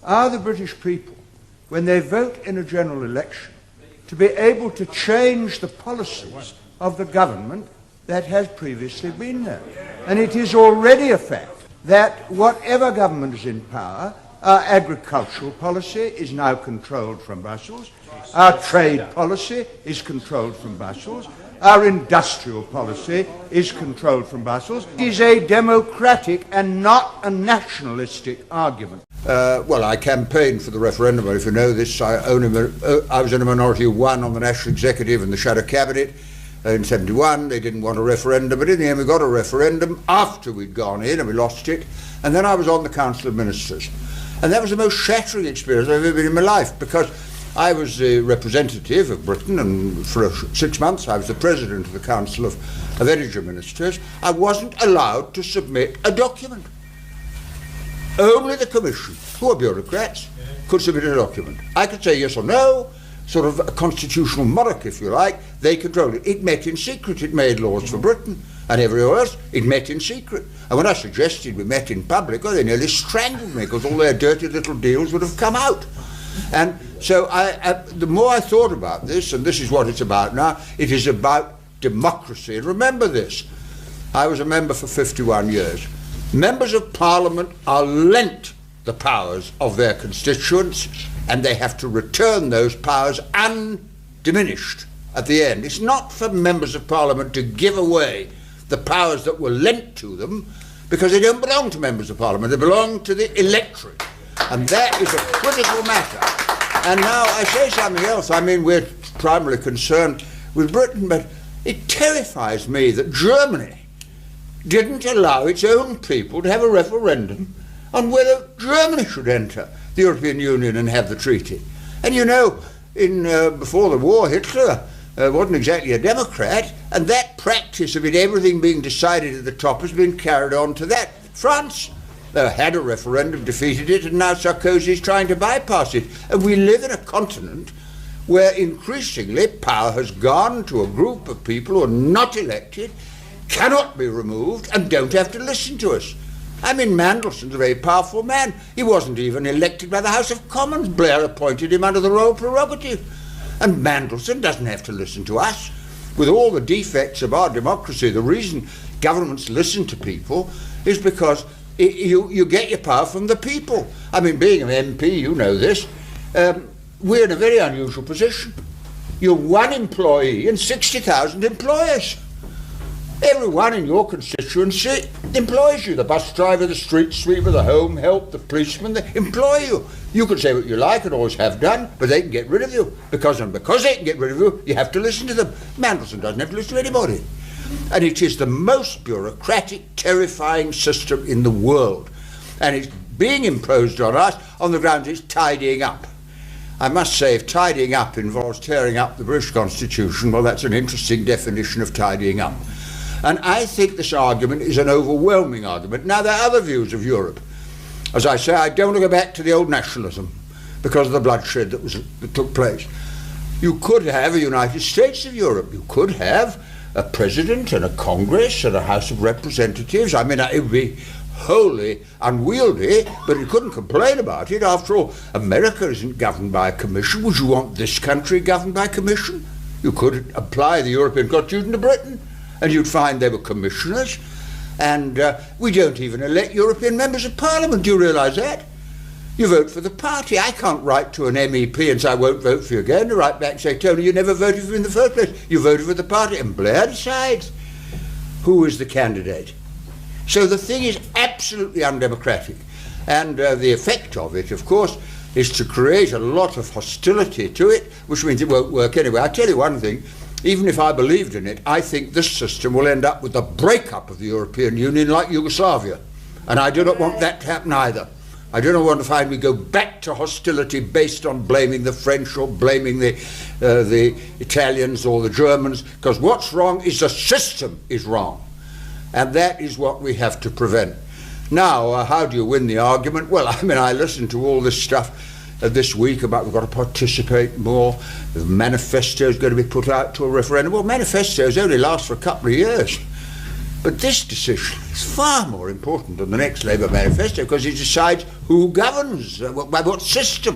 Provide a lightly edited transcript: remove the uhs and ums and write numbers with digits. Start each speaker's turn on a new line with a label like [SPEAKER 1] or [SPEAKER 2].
[SPEAKER 1] are the British people, when they vote in a general election, to be able to change the policies of the government that has previously been there. And it is already a fact that whatever government is in power, our agricultural policy is now controlled from Brussels, our trade policy is controlled from Brussels, our industrial policy is controlled from Brussels. It is a democratic and not a nationalistic argument. Well, I campaigned for the referendum, but if you know this, I was in a minority of one on the National Executive and the Shadow Cabinet. In 71, they didn't want a referendum, but in the end we got a referendum after we'd gone in and we lost it, and then I was on the Council of Ministers. And that was the most shattering experience I've ever been in my life, because I was the representative of Britain, and for 6 months I was the president of the Council of Energy Ministers. I wasn't allowed to submit a document. Only the Commission, who are bureaucrats, could submit a document. I could say yes or no, sort of a constitutional monarch, if you like. They controlled it. It met in secret. It made laws for Britain and everywhere else. It met in secret. And when I suggested we met in public, well, they nearly strangled me, because all their dirty little deals would have come out. And so the more I thought about this, and this is what it's about now, it is about democracy. And remember this, I was a member for 51 years. Members of Parliament are lent the powers of their constituents, and they have to return those powers undiminished at the end. It's not for members of Parliament to give away the powers that were lent to them, because they don't belong to members of Parliament, they belong to the electorate. And that is a critical matter. And now I say something else. I mean, we're primarily concerned with Britain, but it terrifies me that Germany didn't allow its own people to have a referendum on whether Germany should enter the European Union and have the treaty. And you know, before the war, Hitler wasn't exactly a democrat, and that practice of everything being decided at the top has been carried on to that. France had a referendum, defeated it, and now Sarkozy is trying to bypass it. And we live in a continent where increasingly power has gone to a group of people who are not elected, cannot be removed, and don't have to listen to us. I mean, Mandelson's a very powerful man. He wasn't even elected by the House of Commons. Blair appointed him under the royal prerogative. And Mandelson doesn't have to listen to us. With all the defects of our democracy, the reason governments listen to people is because you get your power from the people. I mean, being an MP, you know this, we're in a very unusual position. You're one employee and 60,000 employers. Everyone in your constituency employs you. The bus driver, the street sweeper, the home help, the policeman, they employ you. You can say what you like and always have done, but they can get rid of you. Because they can get rid of you, you have to listen to them. Mandelson doesn't have to listen to anybody. And it is the most bureaucratic, terrifying system in the world. And it's being imposed on us on the grounds it's tidying up. I must say, if tidying up involves tearing up the British Constitution, well, that's an interesting definition of tidying up. And I think this argument is an overwhelming argument. Now, there are other views of Europe. As I say, I don't want to go back to the old nationalism because of the bloodshed that took place. You could have a United States of Europe. You could have a president and a Congress and a House of Representatives. I mean, it would be wholly unwieldy, but you couldn't complain about it. After all, America isn't governed by a commission. Would you want this country governed by a commission? You could apply the European Constitution to Britain, and you'd find they were commissioners, and we don't even elect European members of Parliament. Do you realise that? You vote for the party. I can't write to an MEP and say, I won't vote for you again. To write back and say, Tony, you never voted for me in the first place. You voted for the party. And Blair decides who is the candidate. So the thing is absolutely undemocratic. And the effect of it, of course, is to create a lot of hostility to it, which means it won't work anyway. I'll tell you one thing. Even if I believed in it, I think this system will end up with the breakup of the European Union like Yugoslavia. And I do not want that to happen either. I do not want to find we go back to hostility based on blaming the French or blaming the Italians or the Germans, because what's wrong is the system is wrong. And that is what we have to prevent. Now, how do you win the argument? Well, I mean, I listened to all this stuff this week about we've got to participate more, the manifesto is going to be put out to a referendum. Well, manifestos only last for a couple of years. But this decision is far more important than the next Labour manifesto because it decides who governs, by what system.